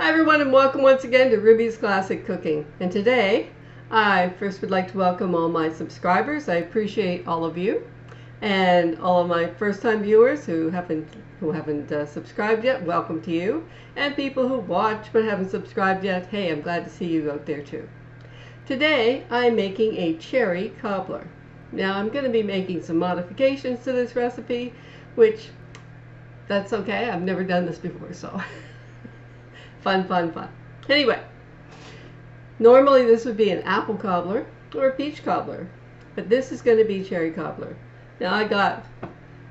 Hi everyone, and welcome once again to Ruby's Classic Cooking. And today I first would like to welcome all my subscribers. I appreciate all of you, and all of my first-time viewers who haven't subscribed yet. Welcome to you, and people who watch but haven't subscribed yet. Hey, I'm glad to see you out there too. Today I'm making a cherry cobbler. Now I'm going to be making some modifications to this recipe, which that's okay. I've never done this before, so. Fun. Anyway, normally this would be an apple cobbler or a peach cobbler, but this is going to be cherry cobbler. Now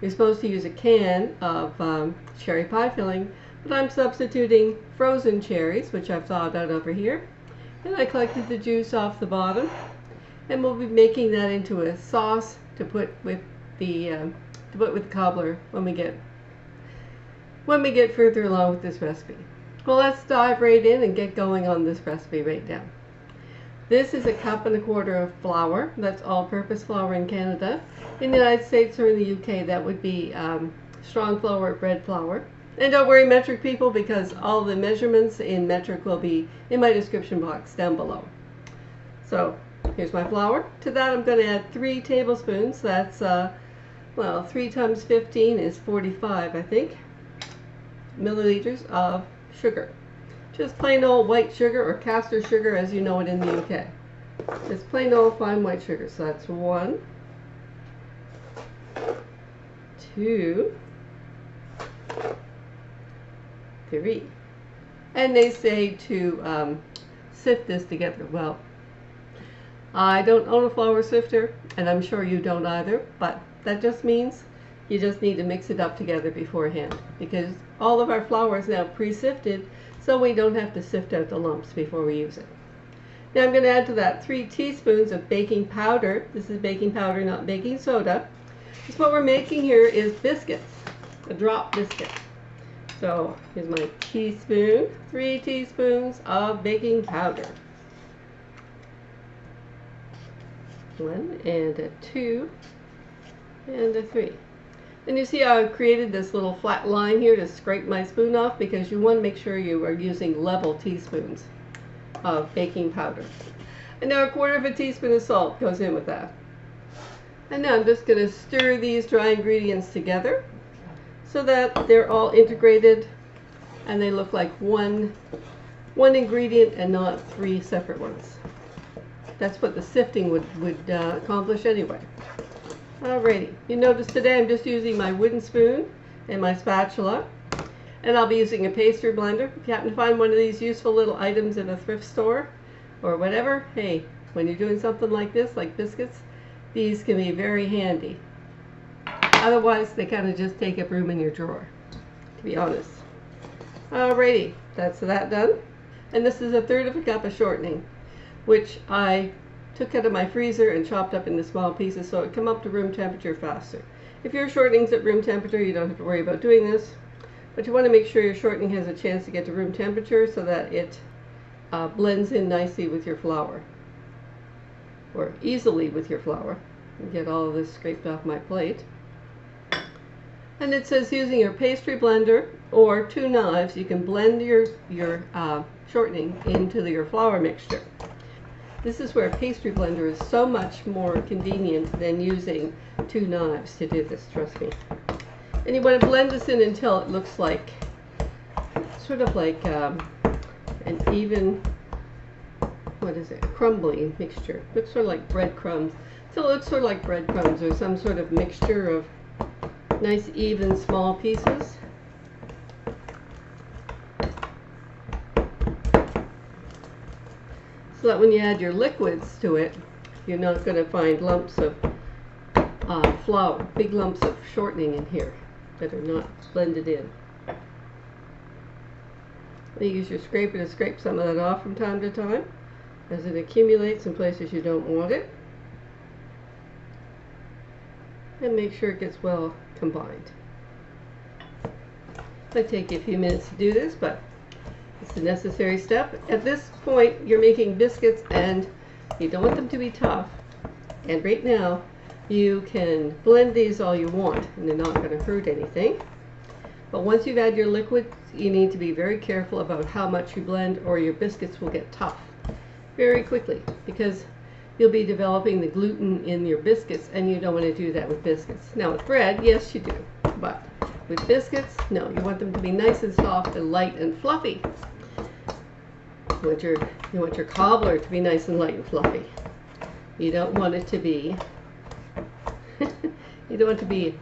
you're supposed to use a can of cherry pie filling, but I'm substituting frozen cherries, which I've thawed out over here, and I collected the juice off the bottom, and we'll be making that into a sauce to put with the cobbler when we get further along with this recipe. Well, let's dive right in and get going on this recipe right now. This is 1.25 cups of flour. That's all-purpose flour in Canada. In the United States or in the UK, that would be strong flour or bread flour. And don't worry, metric people, because all the measurements in metric will be in my description box down below. So here's my flour. To that I'm going to add 3 tablespoons. That's, 3 times 15 is 45, I think, milliliters of sugar. Just plain old white sugar, or caster sugar as you know it in the UK. Just plain old fine white sugar. So that's 1, 2, 3. And they say to sift this together. Well, I don't own a flour sifter, and I'm sure you don't either, but that just means you just need to mix it up together beforehand, because all of our flour is now pre-sifted, so we don't have to sift out the lumps before we use it. Now I'm going to add to that 3 teaspoons of baking powder. This is baking powder, not baking soda. Because what we're making here is biscuits, a drop biscuit. So here's my teaspoon, 3 teaspoons of baking powder. 1 and a 2 and a 3. And you see how I've created this little flat line here to scrape my spoon off, because you want to make sure you are using level teaspoons of baking powder. And now 1/4 teaspoon of salt goes in with that. And now I'm just going to stir these dry ingredients together so that they're all integrated and they look like one ingredient and not 3 separate ones. That's what the sifting would accomplish anyway. Alrighty, you notice today I'm just using my wooden spoon and my spatula, and I'll be using a pastry blender. If you happen to find one of these useful little items in a thrift store or whatever, hey, when you're doing something like this, like biscuits, these can be very handy. Otherwise, they kind of just take up room in your drawer, to be honest. Alrighty, that's that done. And this is 1/3 cup of shortening, which I took out of my freezer and chopped up into small pieces so it come up to room temperature faster. If your shortening's at room temperature, you don't have to worry about doing this, but you want to make sure your shortening has a chance to get to room temperature so that it blends in nicely with your flour, or easily with your flour. Get all of this scraped off my plate. And it says using your pastry blender or 2 knives, you can blend your shortening into your flour mixture. This is where a pastry blender is so much more convenient than using 2 knives to do this, trust me. And you want to blend this in until it looks like, sort of like an even, crumbly mixture. Looks sort of like breadcrumbs. So it looks sort of like breadcrumbs or some sort of mixture of nice, even, small pieces. So that when you add your liquids to it, you're not going to find lumps of flour, big lumps of shortening in here that are not blended in. You use your scraper to scrape some of that off from time to time as it accumulates in places you don't want it. And make sure it gets well combined. It might take you a few minutes to do this, but it's a necessary step. At this point, you're making biscuits and you don't want them to be tough. And right now, you can blend these all you want and they're not going to hurt anything. But once you've added your liquid, you need to be very careful about how much you blend, or your biscuits will get tough very quickly, because you'll be developing the gluten in your biscuits, and you don't want to do that with biscuits. Now with bread, yes you do, but with biscuits, no, you want them to be nice and soft and light and fluffy. You want your cobbler to be nice and light and fluffy. You don't want it to be you don't want it to be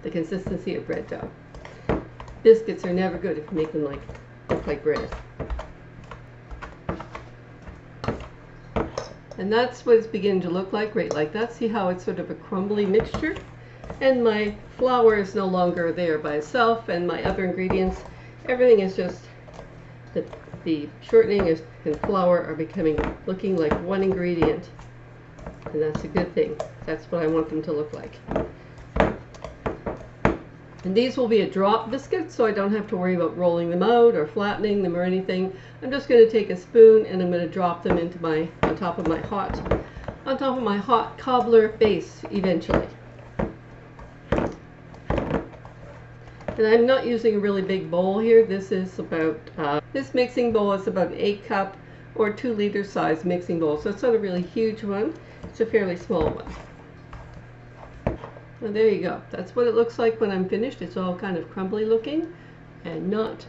the consistency of bread dough. Biscuits are never good if you make them look like bread. And that's what it's beginning to look like, right like that. See how it's sort of a crumbly mixture? And my flour is no longer there by itself, and my other ingredients, everything is just, the shortening and flour are looking like one ingredient. And that's a good thing. That's what I want them to look like. And these will be a drop biscuit, so I don't have to worry about rolling them out or flattening them or anything. I'm just going to take a spoon and I'm going to drop them into on top of my hot cobbler base eventually. And I'm not using a really big bowl here. This is about this mixing bowl is about an 8-cup or 2-liter size mixing bowl, so it's not a really huge one. It's a fairly small one. Well, there you go. That's what it looks like when I'm finished. It's all kind of crumbly looking and not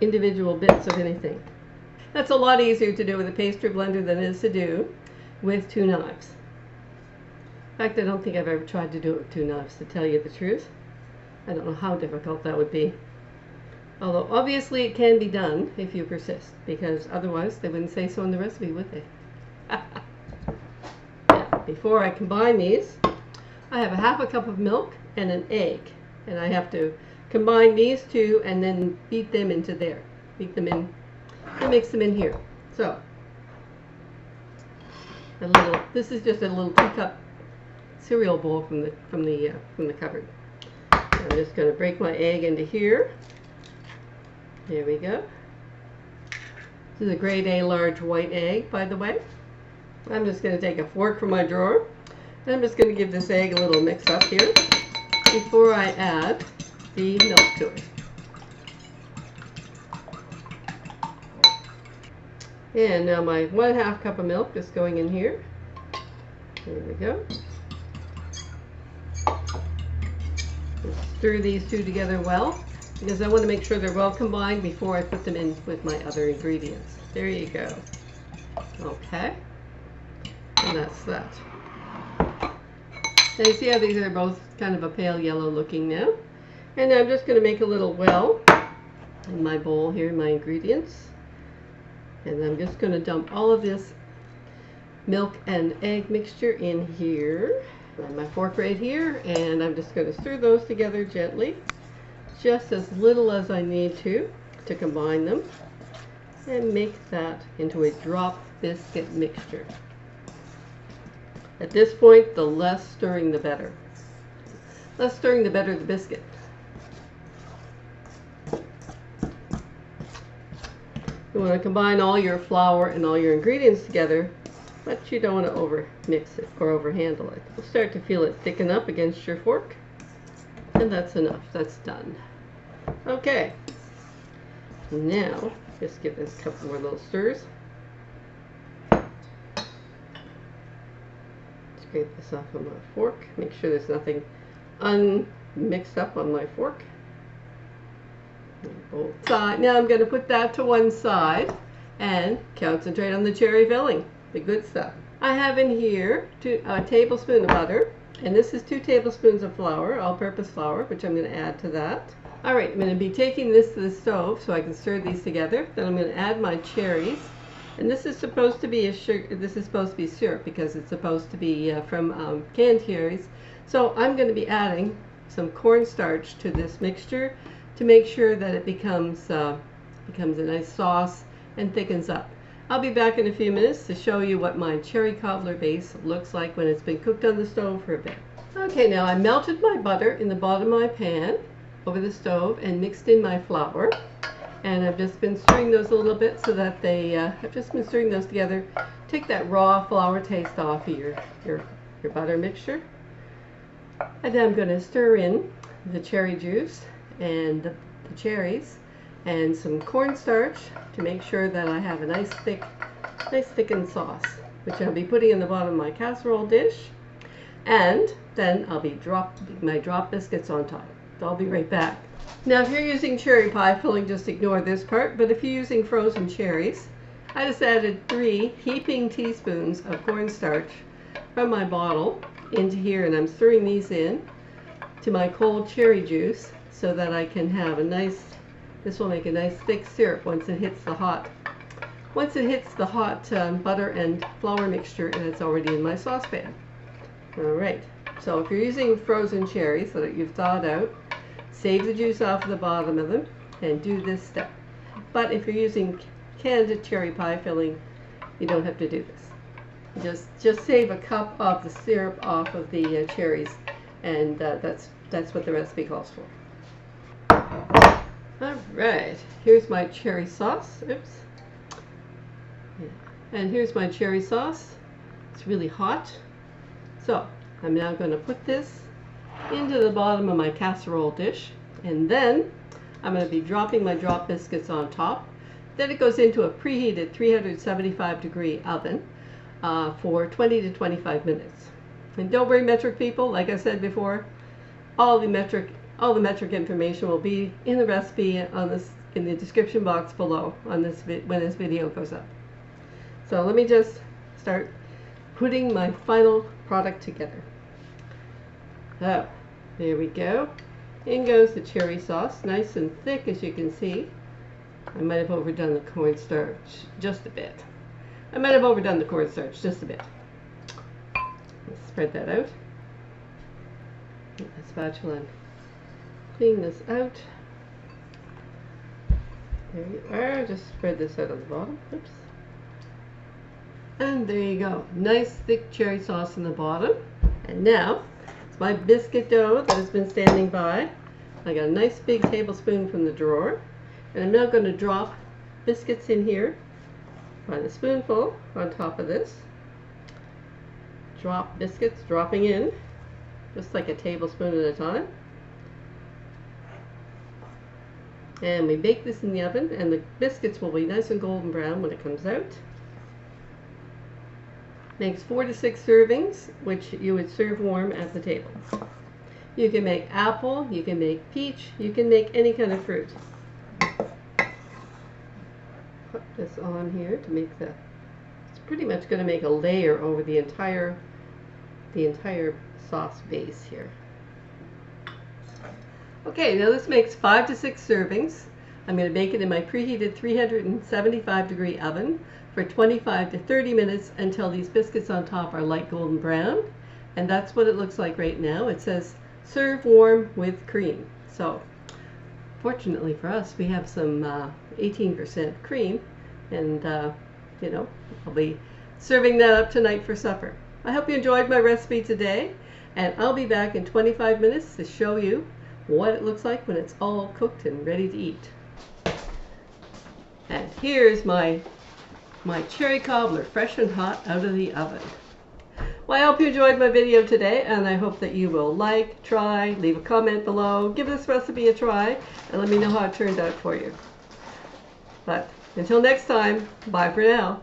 individual bits of anything. That's a lot easier to do with a pastry blender than it is to do with 2 knives. In fact, I don't think I've ever tried to do it with 2 knives, to tell you the truth. I don't know how difficult that would be. Although obviously it can be done if you persist, because otherwise they wouldn't say so in the recipe, would they? Now, before I combine these, I have a 1/2 cup of milk and an egg, and I have to combine these two and then beat them into there. Beat them in and mix them in here. So this is just a little 2-cup cereal bowl from the cupboard. I'm just going to break my egg into here. There we go. This is a grade A large white egg, by the way. I'm just going to take a fork from my drawer, and I'm just going to give this egg a little mix up here before I add the milk to it. And now my 1/2 cup of milk is going in here. There we go. Stir these two together well, because I want to make sure they're well combined before I put them in with my other ingredients. There you go. Okay. And that's that. Now you see how these are both kind of a pale yellow looking now. And I'm just going to make a little well in my bowl here, my ingredients. And I'm just going to dump all of this milk and egg mixture in here. And my fork right here, and I'm just going to stir those together gently, just as little as I need to combine them, and make that into a drop biscuit mixture. At this point, the less stirring the better. Less stirring the better the biscuit. You want to combine all your flour and all your ingredients together, but you don't want to over mix it or over handle it. You'll start to feel it thicken up against your fork, and that's enough. That's done. Okay, now just give this a couple more little stirs. Scrape this off of my fork. Make sure there's nothing unmixed up on my fork. Now I'm going to put that to one side and concentrate on the cherry filling. The good stuff. I have in here a tablespoon of butter, and this is 2 tablespoons of flour, all-purpose flour, which I'm going to add to that. All right, I'm going to be taking this to the stove so I can stir these together. Then I'm going to add my cherries, and this is supposed to be syrup because it's supposed to be from canned cherries. So I'm going to be adding some cornstarch to this mixture to make sure that it becomes a nice sauce and thickens up. I'll be back in a few minutes to show you what my cherry cobbler base looks like when it's been cooked on the stove for a bit. Okay, now I melted my butter in the bottom of my pan over the stove and mixed in my flour. And I've just been stirring those a little bit so that I've just been stirring those together. Take that raw flour taste off of your butter mixture. And then I'm going to stir in the cherry juice and the cherries and some cornstarch to make sure that I have a nice thickened sauce, which I'll be putting in the bottom of my casserole dish, and then I'll be dropping my drop biscuits on top. So I'll be right back. Now if you're using cherry pie filling, just ignore this part, but if you're using frozen cherries, I just added 3 heaping teaspoons of cornstarch from my bottle into here, and I'm stirring these in to my cold cherry juice so that I can have a nice, this will make a nice thick syrup once it hits the hot butter and flour mixture, and it's already in my saucepan. Alright, so if you're using frozen cherries that you've thawed out, save the juice off the bottom of them and do this step. But if you're using canned cherry pie filling, you don't have to do this. Just save a cup of the syrup off of the cherries, and that's what the recipe calls for. Alright, here's my cherry sauce. Oops. And here's my cherry sauce. It's really hot. So I'm now going to put this into the bottom of my casserole dish, and then I'm going to be dropping my drop biscuits on top. Then it goes into a preheated 375-degree oven for 20 to 25 minutes. And don't worry, metric people, like I said before, all the metric information will be in the recipe in the description box below on when this video goes up. So let me just start putting my final product together. Oh, there we go. In goes the cherry sauce, nice and thick, as you can see. I might have overdone the cornstarch just a bit. Let's spread that out. Get the spatula and clean this out. There you are. Just spread this out on the bottom. Oops. And there you go. Nice thick cherry sauce in the bottom. And now, it's my biscuit dough that has been standing by. I got a nice big tablespoon from the drawer. And I'm now going to drop biscuits in here by the spoonful on top of this. Drop biscuits, dropping in, just like a tablespoon at a time. And we bake this in the oven, and the biscuits will be nice and golden brown when it comes out. Makes 4 to 6 servings, which you would serve warm at the table. You can make apple, you can make peach, you can make any kind of fruit. Put this on here to make the, it's pretty much going to make a layer over the entire sauce base here. Okay, now this makes 5 to 6 servings. I'm going to bake it in my preheated 375-degree oven for 25 to 30 minutes until these biscuits on top are light golden brown. And that's what it looks like right now. It says serve warm with cream. So fortunately for us, we have some 18% cream, and you know, I'll be serving that up tonight for supper. I hope you enjoyed my recipe today, and I'll be back in 25 minutes to show you what it looks like when it's all cooked and ready to eat. And here's my cherry cobbler, fresh and hot out of the oven. Well, I hope you enjoyed my video today, and I hope that you will like, try, leave a comment below, give this recipe a try, and let me know how it turned out for you. But until next time, bye for now.